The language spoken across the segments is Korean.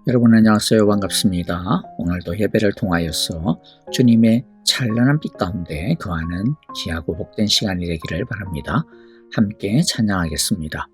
여러분 안녕하세요. 반갑습니다. 오늘도 예배를 통하여서 주님의 찬란한 빛 가운데 거하는 귀하고 복된 시간이 되기를 바랍니다. 함께 찬양하겠습니다.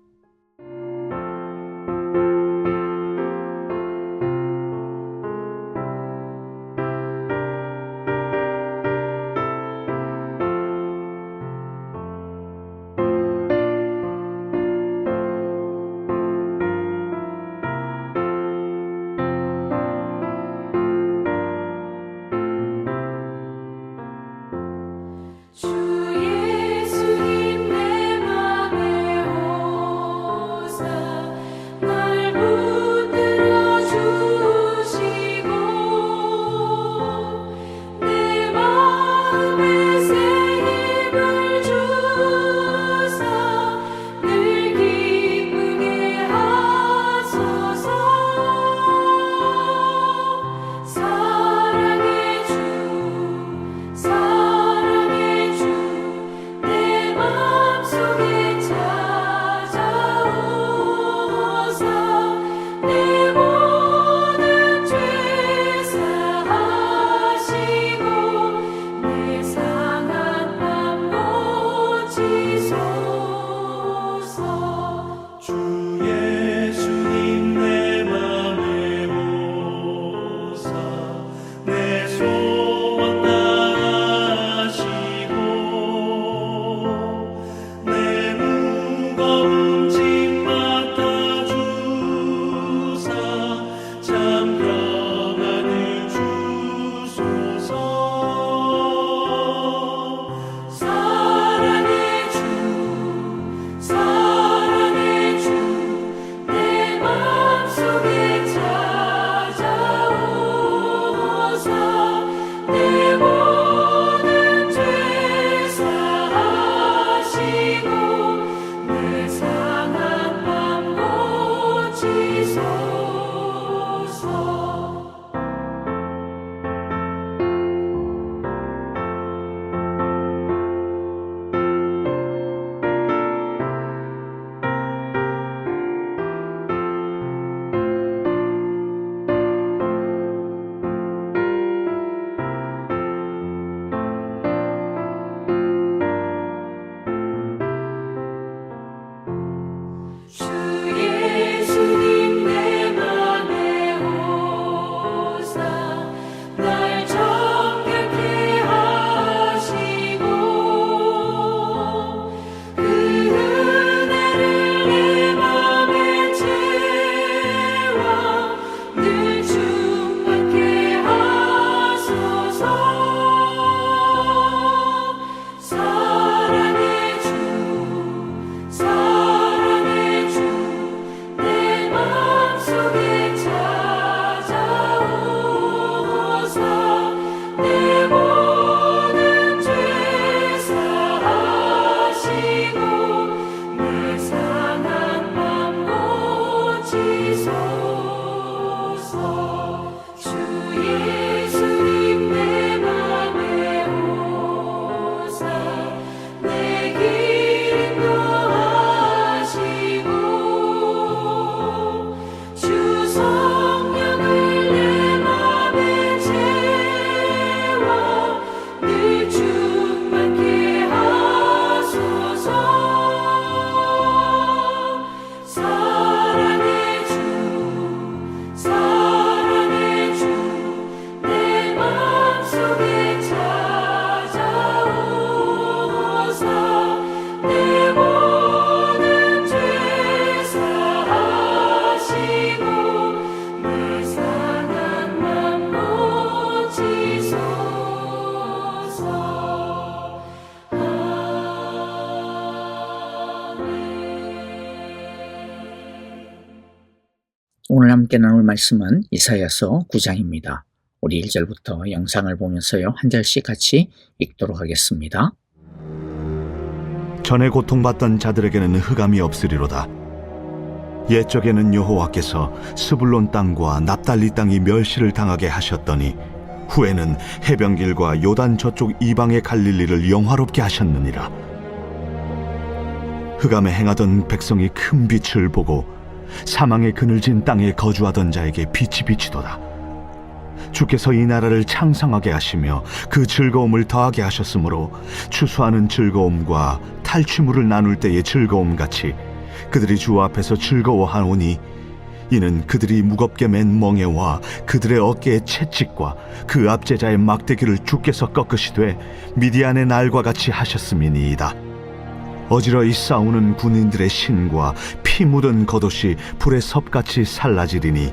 오늘 함께 나눌 말씀은 이사야서 9장입니다. 우리 1절부터 영상을 보면서요 한 절씩 같이 읽도록 하겠습니다. 전에 고통받던 자들에게는 흑암이 없으리로다. 옛적에는 여호와께서 스불론 땅과 납달리 땅이 멸시를 당하게 하셨더니 후에는 해변길과 요단 저쪽 이방의 갈릴리를 영화롭게 하셨느니라. 흑암에 행하던 백성이 큰 빛을 보고 사망의 그늘진 땅에 거주하던 자에게 빛이 비치도다. 주께서 이 나라를 창성하게 하시며 그 즐거움을 더하게 하셨으므로 추수하는 즐거움과 탈취물을 나눌 때의 즐거움 같이 그들이 주 앞에서 즐거워하오니, 이는 그들이 무겁게 맨 멍에와 그들의 어깨의 채찍과 그 압제자의 막대기를 주께서 꺾으시되 미디안의 날과 같이 하셨음이니이다. 어지러이 싸우는 군인들의 신과 피 묻은 겉옷이 불의 섭같이 살라지리니,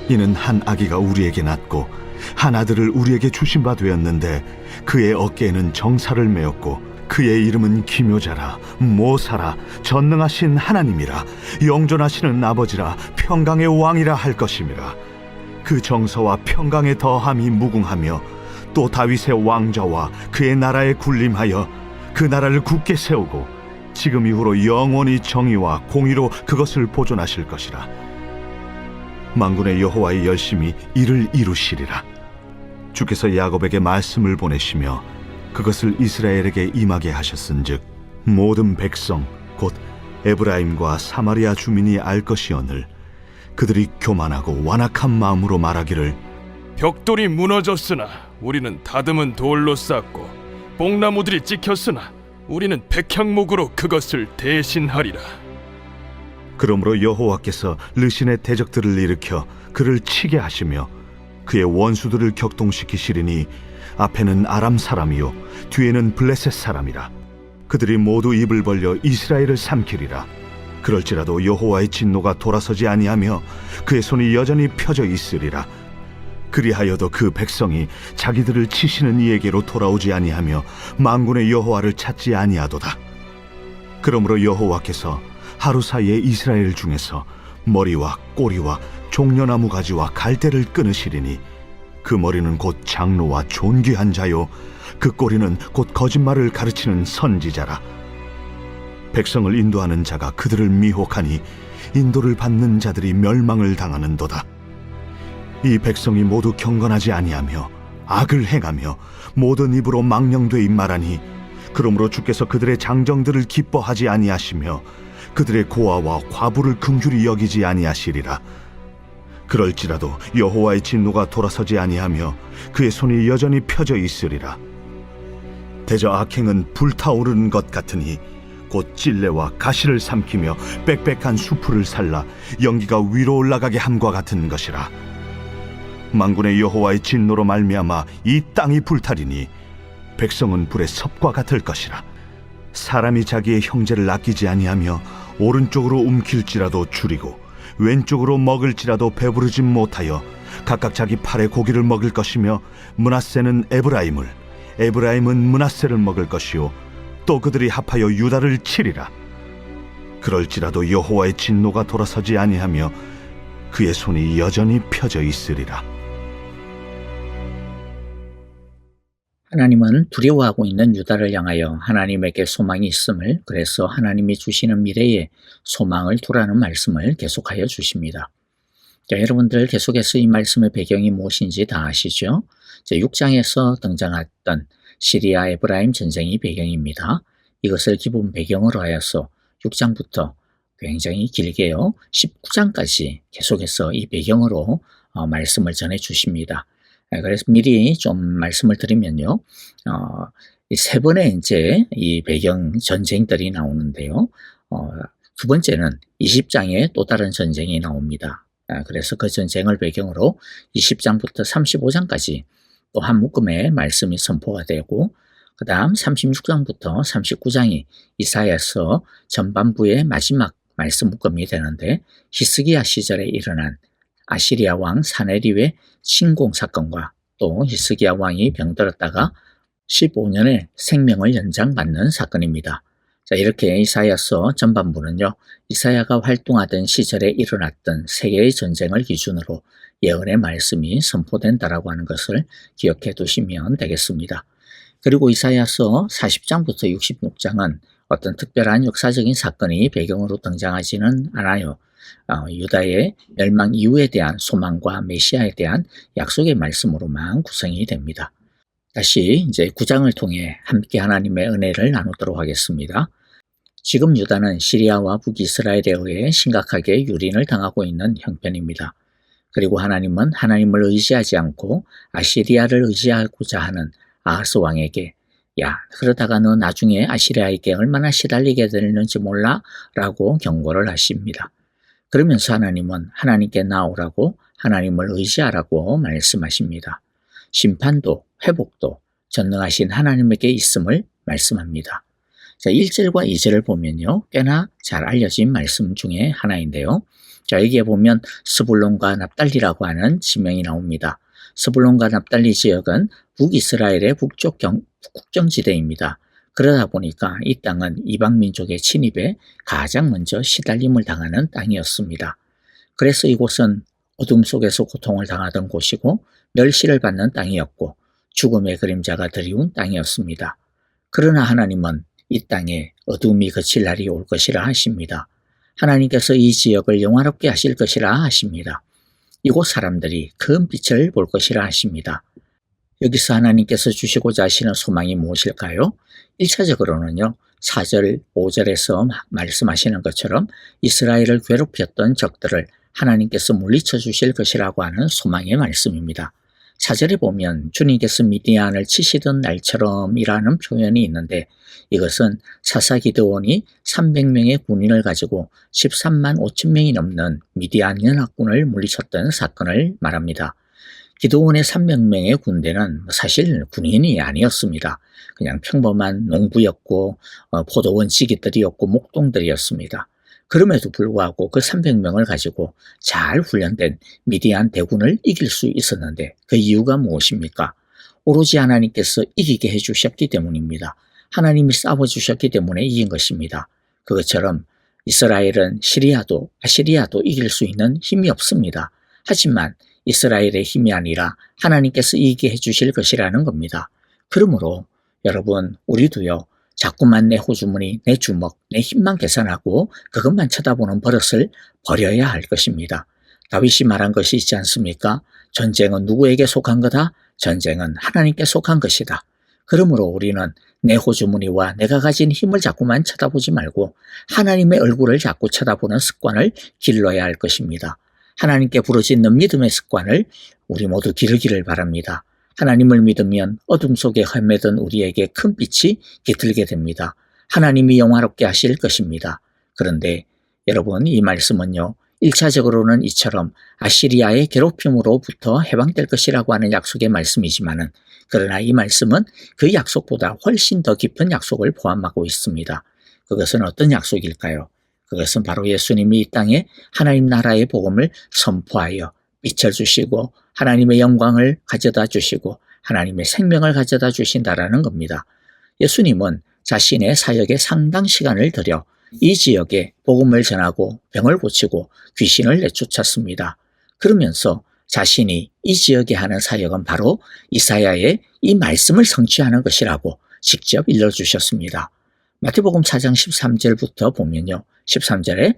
이는 한 아기가 우리에게 낳고 한 아들을 우리에게 주신 바 되었는데 그의 어깨에는 정사를 메었고 그의 이름은 기묘자라, 모사라, 전능하신 하나님이라, 영존하시는 아버지라, 평강의 왕이라 할 것임이라. 그 정서와 평강의 더함이 무궁하며 또 다윗의 왕좌와 그의 나라에 군림하여 그 나라를 굳게 세우고 지금 이후로 영원히 정의와 공의로 그것을 보존하실 것이라. 만군의 여호와의 열심히 이를 이루시리라. 주께서 야곱에게 말씀을 보내시며 그것을 이스라엘에게 임하게 하셨은즉 모든 백성 곧 에브라임과 사마리아 주민이 알 것이오늘 그들이 교만하고 완악한 마음으로 말하기를, 벽돌이 무너졌으나 우리는 다듬은 돌로 쌓고 뽕나무들이 찍혔으나 우리는 백향목으로 그것을 대신하리라. 그러므로 여호와께서 르신의 대적들을 일으켜 그를 치게 하시며 그의 원수들을 격동시키시리니 앞에는 아람 사람이요 뒤에는 블레셋 사람이라. 그들이 모두 입을 벌려 이스라엘을 삼키리라. 그럴지라도 여호와의 진노가 돌아서지 아니하며 그의 손이 여전히 펴져 있으리라. 그리하여도 그 백성이 자기들을 치시는 이에게로 돌아오지 아니하며 만군의 여호와를 찾지 아니하도다. 그러므로 여호와께서 하루 사이에 이스라엘 중에서 머리와 꼬리와 종려나무 가지와 갈대를 끊으시리니 그 머리는 곧 장로와 존귀한 자요 그 꼬리는 곧 거짓말을 가르치는 선지자라. 백성을 인도하는 자가 그들을 미혹하니 인도를 받는 자들이 멸망을 당하는도다. 이 백성이 모두 경건하지 아니하며 악을 행하며 모든 입으로 망령되이 말하니, 그러므로 주께서 그들의 장정들을 기뻐하지 아니하시며 그들의 고아와 과부를 긍휼히 여기지 아니하시리라. 그럴지라도 여호와의 진노가 돌아서지 아니하며 그의 손이 여전히 펴져 있으리라. 대저 악행은 불타오르는 것 같으니 곧 찔레와 가시를 삼키며 빽빽한 수풀을 살라 연기가 위로 올라가게 함과 같은 것이라. 만군의 여호와의 진노로 말미암아 이 땅이 불타리니 백성은 불의 섭과 같을 것이라. 사람이 자기의 형제를 아끼지 아니하며 오른쪽으로 움킬지라도 줄이고 왼쪽으로 먹을지라도 배부르지 못하여 각각 자기 팔의 고기를 먹을 것이며, 므낫세는 에브라임을, 에브라임은 므낫세를 먹을 것이요 또 그들이 합하여 유다를 치리라. 그럴지라도 여호와의 진노가 돌아서지 아니하며 그의 손이 여전히 펴져 있으리라. 하나님은 두려워하고 있는 유다를 향하여 하나님에게 소망이 있음을, 그래서 하나님이 주시는 미래에 소망을 두라는 말씀을 계속하여 주십니다. 자, 여러분들 계속해서 이 말씀의 배경이 무엇인지 다 아시죠? 6장에서 등장했던 시리아 에브라임 전쟁이 배경입니다. 이것을 기본 배경으로 하여서 6장부터 굉장히 길게요 19장까지 계속해서 이 배경으로 말씀을 전해 주십니다. 그래서 미리 좀 말씀을 드리면요, 이 세 번의 이제 이 배경 전쟁들이 나오는데요, 두 번째는 20장에 또 다른 전쟁이 나옵니다. 그래서 그 전쟁을 배경으로 20장부터 35장까지 또 한 묶음의 말씀이 선포가 되고, 그 다음 36장부터 39장이 이사야서 전반부의 마지막 말씀 묶음이 되는데, 히스기야 시절에 일어난 아시리아 왕 사네립의 침공 사건과 또 히스기야 왕이 병들었다가 15년의 생명을 연장받는 사건입니다. 자, 이렇게 이사야서 전반부는요, 이사야가 활동하던 시절에 일어났던 세계의 전쟁을 기준으로 예언의 말씀이 선포된다라고 하는 것을 기억해 두시면 되겠습니다. 그리고 이사야서 40장부터 66장은 어떤 특별한 역사적인 사건이 배경으로 등장하지는 않아요. 유다의 멸망 이후에 대한 소망과 메시아에 대한 약속의 말씀으로만 구성이 됩니다. 다시 이제 9장을 통해 함께 하나님의 은혜를 나누도록 하겠습니다. 지금 유다는 시리아와 북이스라엘에 의해 심각하게 유린을 당하고 있는 형편입니다. 그리고 하나님은 하나님을 의지하지 않고 아시리아를 의지하고자 하는 아하스 왕에게 야, 그러다가 너 나중에 아시리아에게 얼마나 시달리게 되는지 몰라? 라고 경고를 하십니다. 그러면서 하나님은 하나님께 나오라고 하나님을 의지하라고 말씀하십니다. 심판도 회복도 전능하신 하나님에게 있음을 말씀합니다. 자, 1절과 2절을 보면요. 꽤나 잘 알려진 말씀 중에 하나인데요. 자, 여기에 보면 스불론과 납달리라고 하는 지명이 나옵니다. 스불론과 납달리 지역은 북이스라엘의 북쪽 국경지대입니다. 그러다 보니까 이 땅은 이방 민족의 침입에 가장 먼저 시달림을 당하는 땅이었습니다. 그래서 이곳은 어둠 속에서 고통을 당하던 곳이고 멸시를 받는 땅이었고 죽음의 그림자가 드리운 땅이었습니다. 그러나 하나님은 이 땅에 어둠이 그칠 날이 올 것이라 하십니다. 하나님께서 이 지역을 영화롭게 하실 것이라 하십니다. 이곳 사람들이 큰 빛을 볼 것이라 하십니다. 여기서 하나님께서 주시고자 하시는 소망이 무엇일까요? 1차적으로는요. 4절, 5절에서 말씀하시는 것처럼 이스라엘을 괴롭혔던 적들을 하나님께서 물리쳐 주실 것이라고 하는 소망의 말씀입니다. 4절에 보면 주님께서 미디안을 치시던 날처럼이라는 표현이 있는데 이것은 사사 기드온이 300명의 군인을 가지고 13만 5천 명이 넘는 미디안 연합군을 물리쳤던 사건을 말합니다. 기드온의 300명의 군대는 사실 군인이 아니었습니다. 그냥 평범한 농부였고 포도원지기들이었고 목동들이었습니다. 그럼에도 불구하고 그 300명을 가지고 잘 훈련된 미디안 대군을 이길 수 있었는데 그 이유가 무엇입니까? 오로지 하나님께서 이기게 해주셨기 때문입니다. 하나님이 싸워주셨기 때문에 이긴 것입니다. 그것처럼 이스라엘은 시리아도 아시리아도 이길 수 있는 힘이 없습니다. 하지만 이스라엘의 힘이 아니라 하나님께서 이기게 해주실 것이라는 겁니다. 그러므로 여러분 우리도요. 자꾸만 내 호주머니, 내 주먹, 내 힘만 계산하고 그것만 쳐다보는 버릇을 버려야 할 것입니다. 다윗이 말한 것이 있지 않습니까? 전쟁은 누구에게 속한 거다? 전쟁은 하나님께 속한 것이다. 그러므로 우리는 내 호주머니와 내가 가진 힘을 자꾸만 쳐다보지 말고 하나님의 얼굴을 자꾸 쳐다보는 습관을 길러야 할 것입니다. 하나님께 부르짖는 믿음의 습관을 우리 모두 기르기를 바랍니다. 하나님을 믿으면 어둠 속에 헤매던 우리에게 큰 빛이 깃들게 됩니다. 하나님이 영화롭게 하실 것입니다. 그런데 여러분 이 말씀은요. 1차적으로는 이처럼 아시리아의 괴롭힘으로부터 해방될 것이라고 하는 약속의 말씀이지만은 그러나 이 말씀은 그 약속보다 훨씬 더 깊은 약속을 포함하고 있습니다. 그것은 어떤 약속일까요? 그것은 바로 예수님이 이 땅에 하나님 나라의 복음을 선포하여 빛을 주시고 하나님의 영광을 가져다 주시고 하나님의 생명을 가져다 주신다라는 겁니다. 예수님은 자신의 사역에 상당 시간을 들여 이 지역에 복음을 전하고 병을 고치고 귀신을 내쫓았습니다. 그러면서 자신이 이 지역에 하는 사역은 바로 이사야의 이 말씀을 성취하는 것이라고 직접 일러주셨습니다. 마태복음 4장 13절부터 보면요. 13절에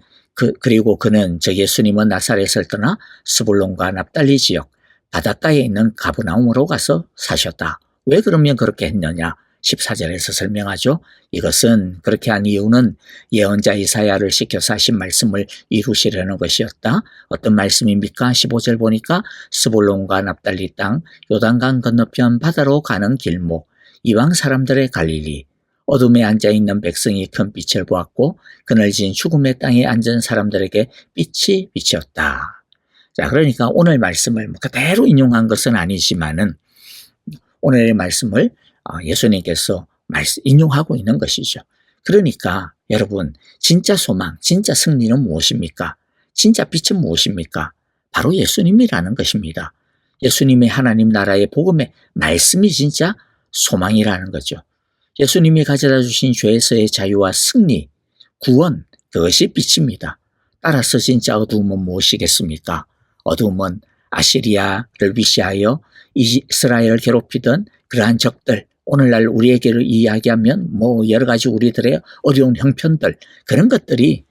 그리고 그는 저 예수님은 나사렛을 떠나 스불론과 납달리 지역 바닷가에 있는 가브나움으로 가서 사셨다. 왜 그러면 그렇게 했느냐? 14절에서 설명하죠. 이것은 그렇게 한 이유는 예언자 이사야를 시켜서 하신 말씀을 이루시려는 것이었다. 어떤 말씀입니까? 15절 보니까 스불론과 납달리 땅 요단강 건너편 바다로 가는 길목 이방 사람들의 갈릴리 어둠에 앉아있는 백성이 큰 빛을 보았고 그늘진 죽음의 땅에 앉은 사람들에게 빛이 비쳤다. 자, 그러니까 오늘 말씀을 그대로 인용한 것은 아니지만은 오늘의 말씀을 예수님께서 인용하고 있는 것이죠. 그러니까 여러분 진짜 소망, 진짜 승리는 무엇입니까? 진짜 빛은 무엇입니까? 바로 예수님이라는 것입니다. 예수님의 하나님 나라의 복음의 말씀이 진짜 소망이라는 거죠. 예수님이 가져다 주신 죄에서의 자유와 승리, 구원, 그것이 빛입니다. 따라서 진짜 어두움은 무엇이겠습니까? 어두움은 아시리아를 위시하여 이스라엘을 괴롭히던 그러한 적들, 오늘날 우리에게를 이야기하면 여러 가지 우리들의 어려운 형편들, 그런 것들이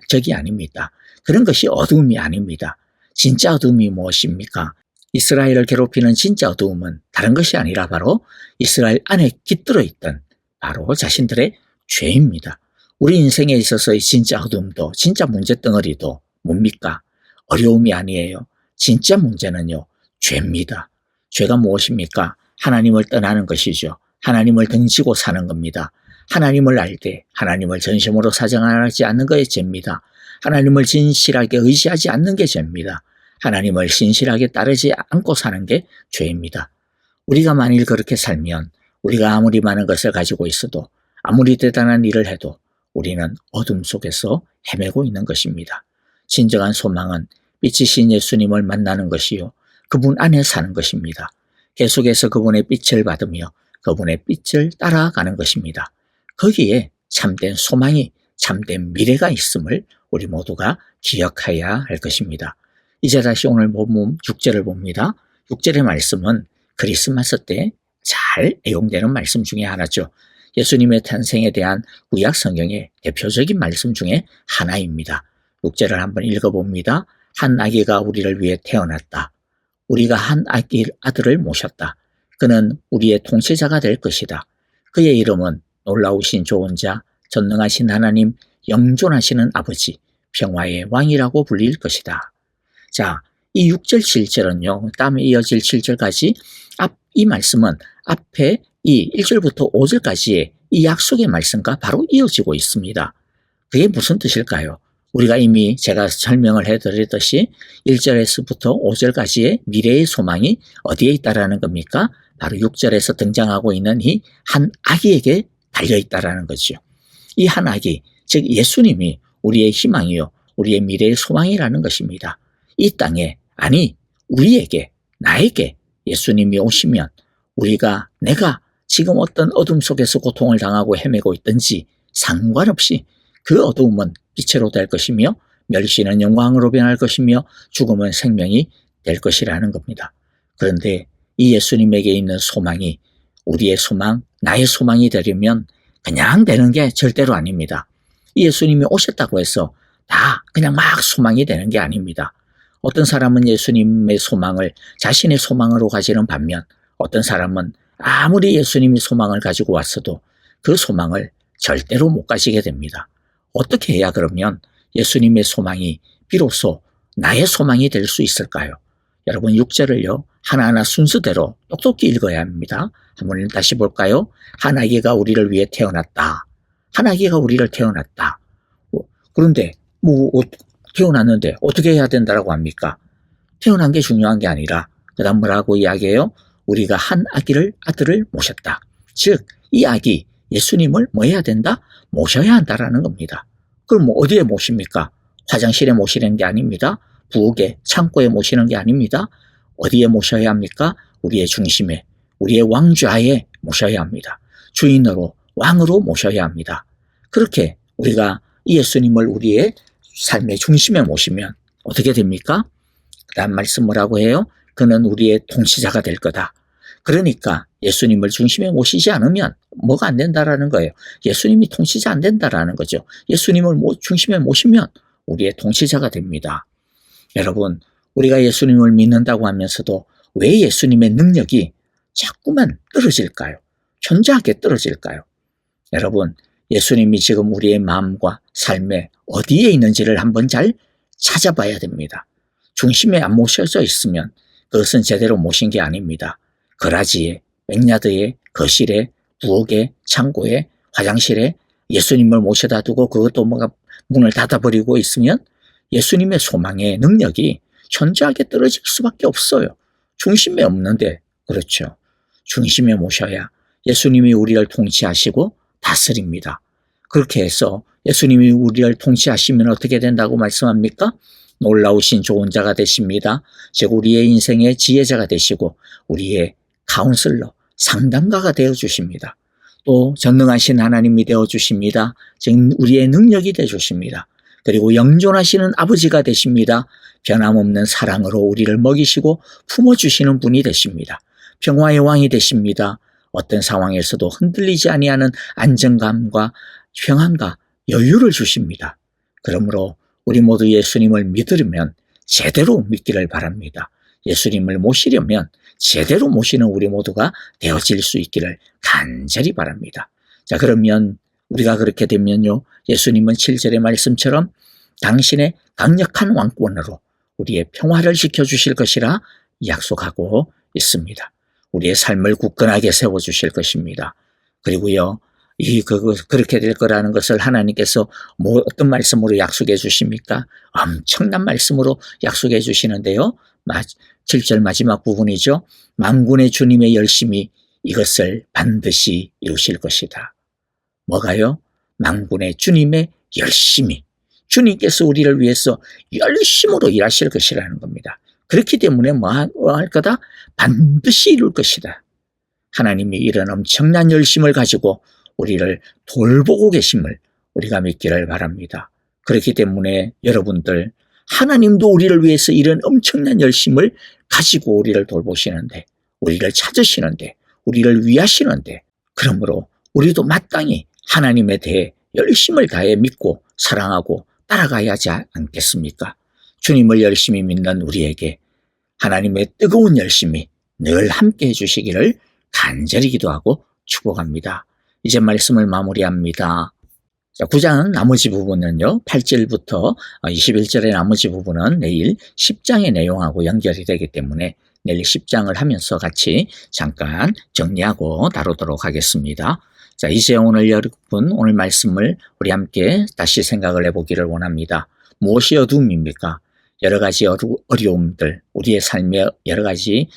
적이 아닙니다. 그런 것이 어두움이 아닙니다. 진짜 어두움이 무엇입니까? 이스라엘을 괴롭히는 진짜 어두움은 다른 것이 아니라 바로 이스라엘 안에 깃들어 있던 바로 자신들의 죄입니다. 우리 인생에 있어서의 진짜 어둠도, 진짜 문제덩어리도 뭡니까? 어려움이 아니에요. 진짜 문제는요, 죄입니다. 죄가 무엇입니까? 하나님을 떠나는 것이죠. 하나님을 등지고 사는 겁니다. 하나님을 알되 하나님을 전심으로 사랑하지 않는 것이 죄입니다. 하나님을 진실하게 의지하지 않는 게 죄입니다. 하나님을 신실하게 따르지 않고 사는 게 죄입니다. 우리가 만일 그렇게 살면 우리가 아무리 많은 것을 가지고 있어도 아무리 대단한 일을 해도 우리는 어둠 속에서 헤매고 있는 것입니다. 진정한 소망은 빛이신 예수님을 만나는 것이요, 그분 안에 사는 것입니다. 계속해서 그분의 빛을 받으며 그분의 빛을 따라가는 것입니다. 거기에 참된 소망이, 참된 미래가 있음을 우리 모두가 기억해야 할 것입니다. 이제 다시 오늘 본문 6절을 봅니다. 6절의 말씀은 크리스마스 때 잘 애용되는 말씀 중에 하나죠. 예수님의 탄생에 대한 구약 성경의 대표적인 말씀 중에 하나입니다. 6절을 한번 읽어봅니다. 한 아기가 우리를 위해 태어났다. 우리가 한 아들을 모셨다. 그는 우리의 통치자가 될 것이다. 그의 이름은 놀라우신 좋은 자, 전능하신 하나님, 영존하시는 아버지, 평화의 왕이라고 불릴 것이다. 자, 이 6절 7절은요. 다음에 이어질 7절까지 이 말씀은 앞에 이 1절부터 5절까지의 이 약속의 말씀과 바로 이어지고 있습니다. 그게 무슨 뜻일까요? 우리가 이미 제가 설명을 해드렸듯이 1절에서부터 5절까지의 미래의 소망이 어디에 있다라는 겁니까? 바로 6절에서 등장하고 있는 이 한 아기에게 달려있다라는 거죠. 이 한 아기, 즉 예수님이 우리의 희망이요, 우리의 미래의 소망이라는 것입니다. 이 땅에, 아니 우리에게, 나에게 예수님이 오시면 내가 지금 어떤 어둠 속에서 고통을 당하고 헤매고 있든지 상관없이 그 어두움은 빛으로 될 것이며 멸시는 영광으로 변할 것이며 죽음은 생명이 될 것이라는 겁니다. 그런데 이 예수님에게 있는 소망이 우리의 소망, 나의 소망이 되려면 그냥 되는 게 절대로 아닙니다. 이 예수님이 오셨다고 해서 다 그냥 막 소망이 되는 게 아닙니다. 어떤 사람은 예수님의 소망을 자신의 소망으로 가지는 반면 어떤 사람은 아무리 예수님이 소망을 가지고 왔어도 그 소망을 절대로 못 가지게 됩니다. 어떻게 해야 그러면 예수님의 소망이 비로소 나의 소망이 될 수 있을까요? 여러분 6절을요 하나하나 순서대로 똑똑히 읽어야 합니다. 한번 다시 볼까요? 한 아기가 우리를 위해 태어났다. 한 아기가 우리를 태어났다. 그런데 태어났는데 어떻게 해야 된다고 합니까? 태어난 게 중요한 게 아니라 그 다음 뭐라고 이야기해요? 우리가 한 아들을 모셨다. 즉 이 아기 예수님을 뭐 해야 된다? 모셔야 한다라는 겁니다. 그럼 어디에 모십니까? 화장실에 모시는 게 아닙니다. 부엌에, 창고에 모시는 게 아닙니다. 어디에 모셔야 합니까? 우리의 중심에, 우리의 왕좌에 모셔야 합니다. 주인으로, 왕으로 모셔야 합니다. 그렇게 우리가 이 예수님을 우리의 삶의 중심에 모시면 어떻게 됩니까? 그 다음 말씀 뭐라고 해요? 그는 우리의 통치자가 될 거다. 그러니까 예수님을 중심에 모시지 않으면 뭐가 안 된다라는 거예요. 예수님이 통치자 안 된다라는 거죠. 예수님을 중심에 모시면 우리의 통치자가 됩니다. 여러분, 우리가 예수님을 믿는다고 하면서도 왜 예수님의 능력이 자꾸만 떨어질까요? 현저하게 떨어질까요? 여러분, 예수님이 지금 우리의 마음과 삶에 어디에 있는지를 한번 잘 찾아봐야 됩니다. 중심에 안 모셔져 있으면 그것은 제대로 모신 게 아닙니다. 거라지에, 백야드에, 거실에, 부엌에, 창고에, 화장실에 예수님을 모셔다 두고 그것도 문을 닫아버리고 있으면 예수님의 소망의 능력이 현저하게 떨어질 수밖에 없어요. 중심에 없는데, 그렇죠. 중심에 모셔야 예수님이 우리를 통치하시고 다스립니다. 그렇게 해서 예수님이 우리를 통치하시면 어떻게 된다고 말씀합니까? 놀라우신 좋은 자가 되십니다. 즉 우리의 인생의 지혜자가 되시고 우리의 카운슬러, 상담가가 되어주십니다. 또 전능하신 하나님이 되어주십니다. 즉 우리의 능력이 되어주십니다. 그리고 영존하시는 아버지가 되십니다. 변함없는 사랑으로 우리를 먹이시고 품어주시는 분이 되십니다. 평화의 왕이 되십니다. 어떤 상황에서도 흔들리지 아니하는 안정감과 평안과 여유를 주십니다. 그러므로 우리 모두 예수님을 믿으려면 제대로 믿기를 바랍니다. 예수님을 모시려면 제대로 모시는 우리 모두가 되어질 수 있기를 간절히 바랍니다. 자, 그러면 우리가 그렇게 되면요, 예수님은 7절의 말씀처럼 당신의 강력한 왕권으로 우리의 평화를 지켜주실 것이라 약속하고 있습니다. 우리의 삶을 굳건하게 세워주실 것입니다. 그리고요, 그렇게 될 거라는 것을 하나님께서 어떤 말씀으로 약속해 주십니까? 엄청난 말씀으로 약속해 주시는데요. 7절 마지막 부분이죠. 만군의 주님의 열심이 이것을 반드시 이루실 것이다. 뭐가요? 만군의 주님의 열심이. 주님께서 우리를 위해서 열심으로 일하실 것이라는 겁니다. 그렇기 때문에 뭐 할 거다? 반드시 이룰 것이다. 하나님이 이런 엄청난 열심을 가지고 우리를 돌보고 계심을 우리가 믿기를 바랍니다. 그렇기 때문에 여러분들, 하나님도 우리를 위해서 이런 엄청난 열심을 가지고 우리를 돌보시는데, 우리를 찾으시는데, 우리를 위하시는데, 그러므로 우리도 마땅히 하나님에 대해 열심을 다해 믿고 사랑하고 따라가야 하지 않겠습니까? 주님을 열심히 믿는 우리에게 하나님의 뜨거운 열심이 늘 함께 해주시기를 간절히 기도하고 축복합니다. 이제 말씀을 마무리합니다. 9장 나머지 부분은요, 8절부터 21절의 나머지 부분은 내일 10장의 내용하고 연결이 되기 때문에 내일 10장을 하면서 같이 잠깐 정리하고 다루도록 하겠습니다. 자, 이제 오늘 말씀을 우리 함께 다시 생각을 해보기를 원합니다. 무엇이 어두움입니까? 여러 가지 어려움들, 우리의 삶의 여러 가지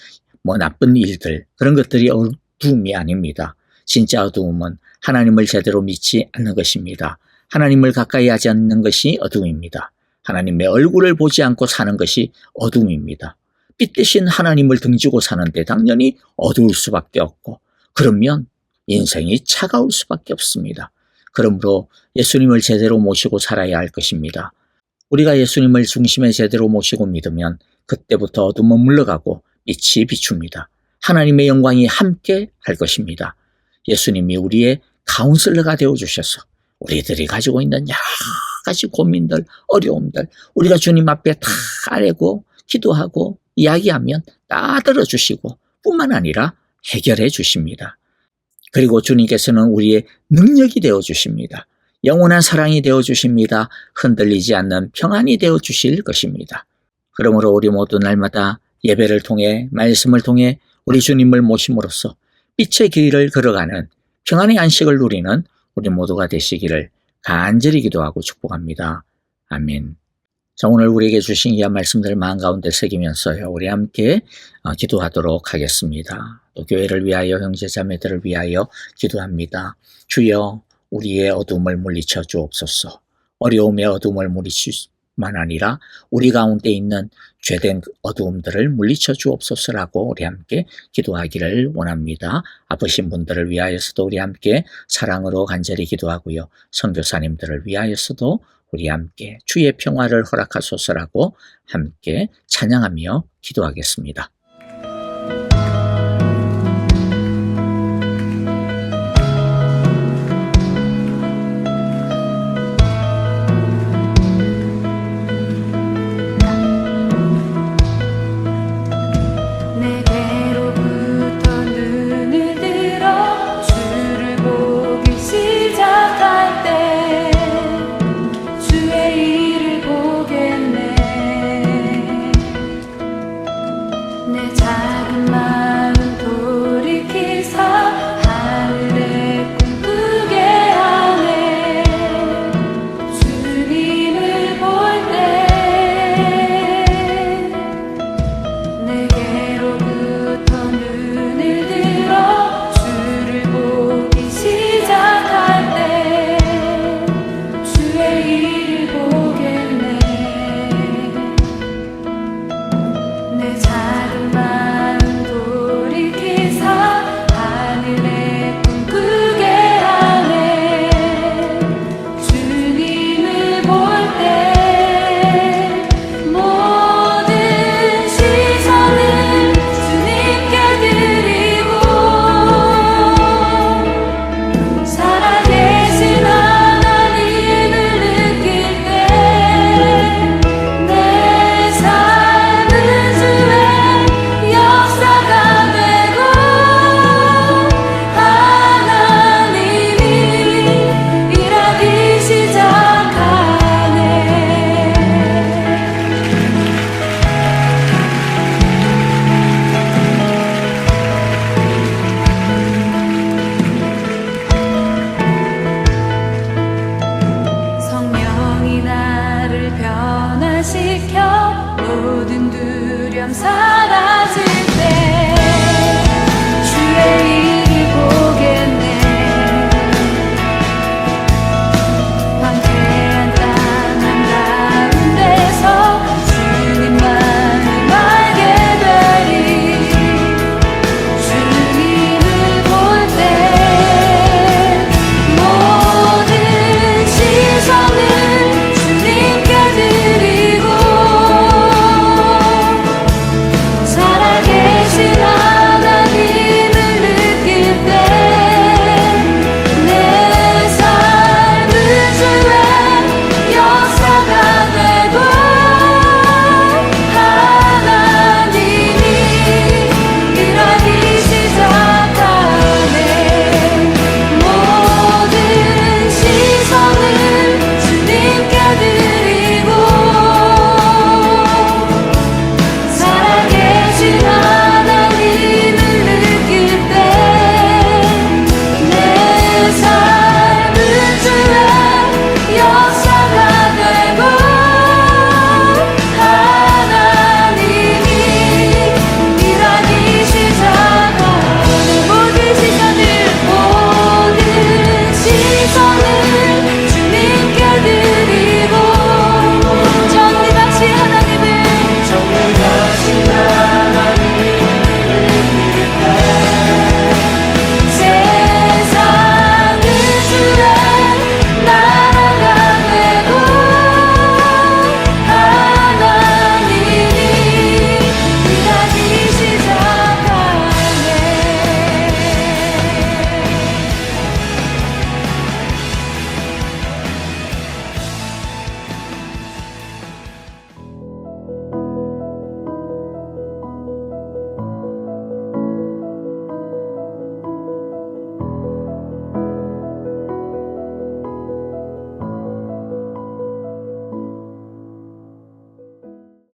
나쁜 일들, 그런 것들이 어두움이 아닙니다. 진짜 어두움은 하나님을 제대로 믿지 않는 것입니다. 하나님을 가까이 하지 않는 것이 어두움입니다. 하나님의 얼굴을 보지 않고 사는 것이 어두움입니다. 빛 대신 하나님을 등지고 사는데 당연히 어두울 수밖에 없고, 그러면 인생이 차가울 수밖에 없습니다. 그러므로 예수님을 제대로 모시고 살아야 할 것입니다. 우리가 예수님을 중심에 제대로 모시고 믿으면 그때부터 어둠은 물러가고 빛이 비춥니다. 하나님의 영광이 함께 할 것입니다. 예수님이 우리의 카운슬러가 되어주셔서 우리들이 가지고 있는 여러 가지 고민들, 어려움들, 우리가 주님 앞에 다 아뢰고 기도하고 이야기하면 다 들어주시고 뿐만 아니라 해결해 주십니다. 그리고 주님께서는 우리의 능력이 되어주십니다. 영원한 사랑이 되어주십니다. 흔들리지 않는 평안이 되어주실 것입니다. 그러므로 우리 모두 날마다 예배를 통해, 말씀을 통해 우리 주님을 모심으로써 빛의 길을 걸어가는 평안의 안식을 누리는 우리 모두가 되시기를 간절히 기도하고 축복합니다. 아멘. 자, 오늘 우리에게 주신 이 말씀들 마음 가운데 새기면서요, 우리 함께 기도하도록 하겠습니다. 또 교회를 위하여, 형제 자매들을 위하여 기도합니다. 주여, 우리의 어둠을 물리쳐 주옵소서. 어려움의 어둠을 물리치만 아니라 우리 가운데 있는 죄된 어두움들을 물리쳐 주옵소서라고 우리 함께 기도하기를 원합니다. 아프신 분들을 위하여서도 우리 함께 사랑으로 간절히 기도하고요, 선교사님들을 위하여서도 우리 함께 주의 평화를 허락하소서라고 함께 찬양하며 기도하겠습니다.